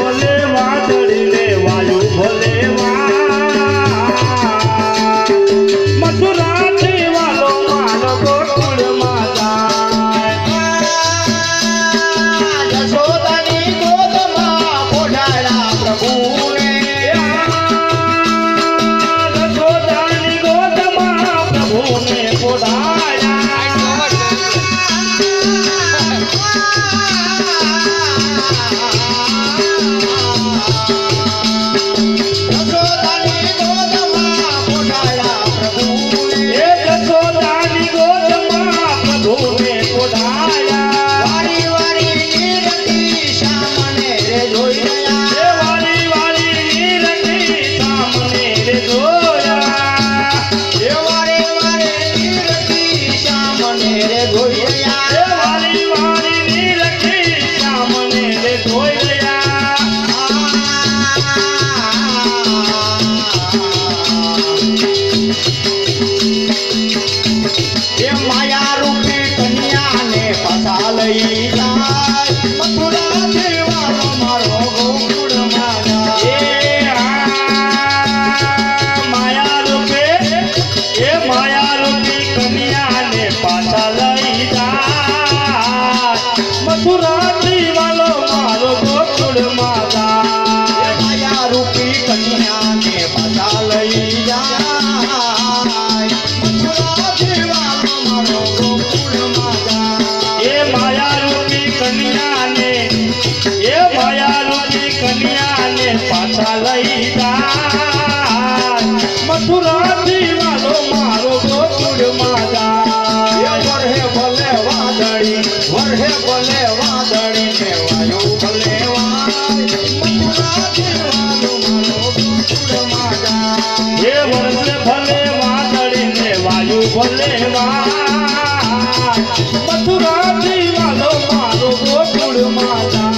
ભલે વાદળી ને વાયુ ભલે મથુરા વાલો મારો ગોકુળ માતા જશોદાની ગોદમાં પોઢાડા પ્રભુને જશોદાની ગોદમાં પ્રભુને પાછા લઈ જાય મથુરા વાલો મારો ગોકુળ માતા વરહે ભલે વાદળી વરહે ભલે વાદળી ને વાયુ ભલે હે વર્ષે ભલે વાદળી ને વાયુ ભલે મથુરા વાલો મારો ગોકુળ માતા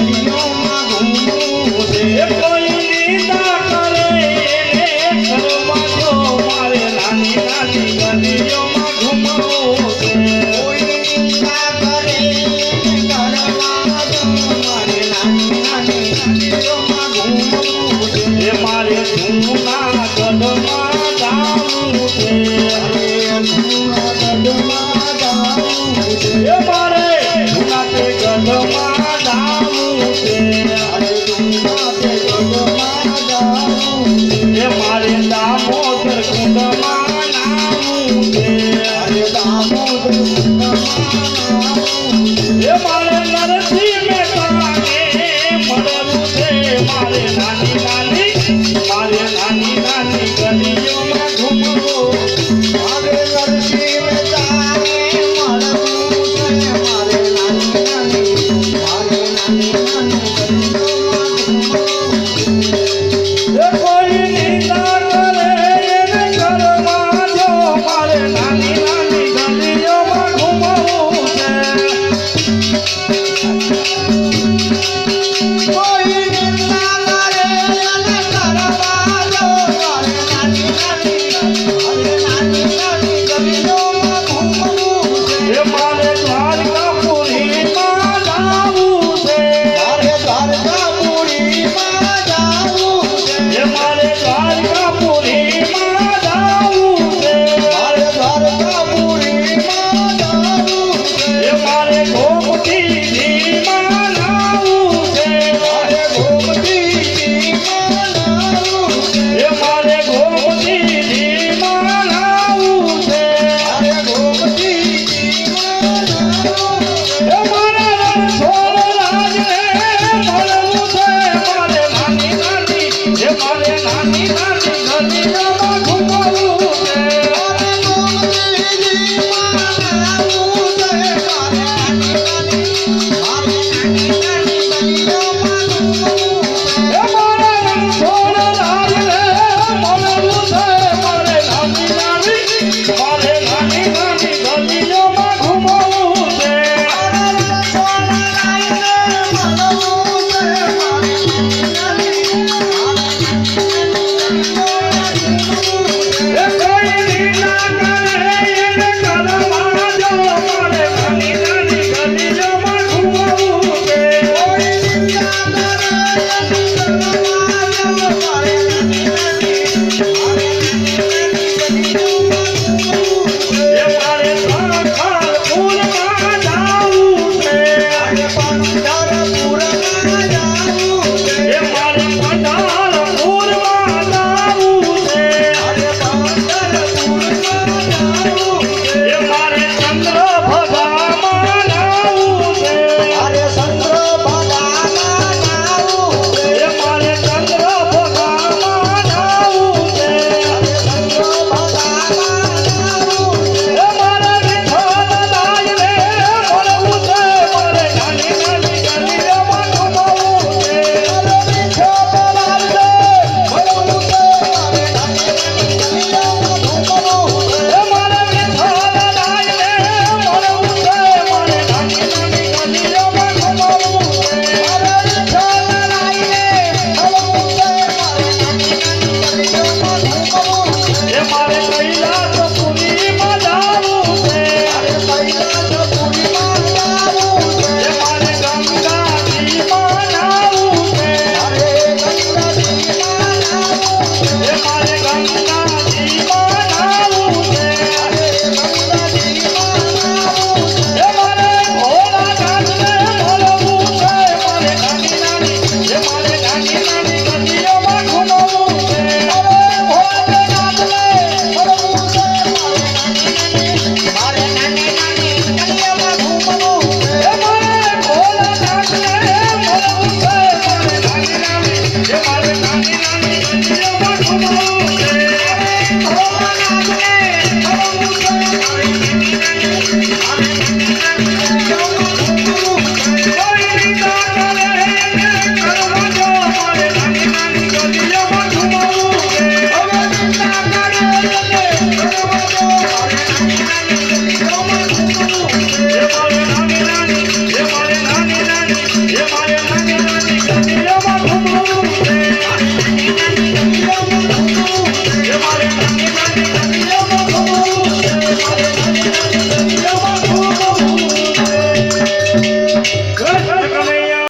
ગલીઓમાં ઘૂમવું છે. એ કોઈ નિંદા કરે એને કરવા દો મારે નાની નાની ગલીઓમાં ઘૂમવું છે. કોઈ નિંદા કરે કરવા દો મારે નાની નાની ગલીઓમાં ઘૂમવું છે. એ મારે જૂના ગઢમાં જાવું છે. અરે જૂના ગઢમાં જાવું છે. એ મારે જૂના તે ગઢમાં જાવું છે. અરે જૂના તે ગઢમાં જાવું છે. એ મારે દામોદર કુંડમાં નાવું છે. અરે દામોદર કુંડમાં નાવું છે. એ મારે નરસિંહ મહેતાને મળવું છે. મારે નાની નાની ગલીઓમાં ઘૂમવું. મારે નરસિંહ મહેતાને મળવું છે. મારે નાની નાની ગલીઓમાં ઘૂમવું છે. એ કોઈ નિંદા કરે એને કરવા દો મારે નાની નાની ગલીઓમાં ઘૂમવું છે. કોઈ નિંદા કરે એને કરવા દો મારે નાની નાની ગલીઓમાં ઘૂમવું છે. એ મારે દ્વારકાપુરીમાં જાવું છે. મારે દ્વારકાપુરીમાં જાવું છે. એ મારે દ્વારકાપુરીમાં જાવું છે. મારે દ્વારકાપુરીમાં જાવું છે. એ મારે ગોમતીજીમાં નાવું છે. મારે ગોમતીજીમાં નાવું છે. એ મારે ગોમતીજીમાં નાવું છે. મારે ગોમતીજીમાં નાવું છે. એ મારે રણછોડરાજને મળવું છે. મારે નાની નાની ગલીઓમાં ઘૂમવું છે. મારે ગોમતીજીમાં નાવું છે. મારે નાની ગલીઓમાં ઘૂમવું છે. એ મારે રણછોડરાજને મળવું છે. મારે નાની ગલીઓમાં ઘૂમવું છે. એ કોઈ નિંદા કરે એને કરવા દો મારે નાની નાની ગલીઓમાં ઘૂમવું છે. એ મારે પંઢરપુરમાં જાવું છે. એ મારે પંઢરપુરમાં જાવું છે. એ મારે ચંદ્રભાગામાં નાવું છે. એ મારે ચંદ્રભાગામાં નાવું છે. એ મારે વિઠ્ઠલદાયને મળવું છે. મારે નાની નાની ગલીઓમાં ઘૂમવું છે. એ મારે વિઠ્ઠલદાયને મળવું છે. મારે નાની નાની ગલીઓમાં ઘૂમવું છે. એ મારે કૈલાસપુરીમાં જાવું છે. એ મારે ગંગાજીમાં નાવું છે. એ મારે ગંગાજીમાં નાવું છે. એ મારે ભોળાનાથને મળવું છે. મારે નાની નાની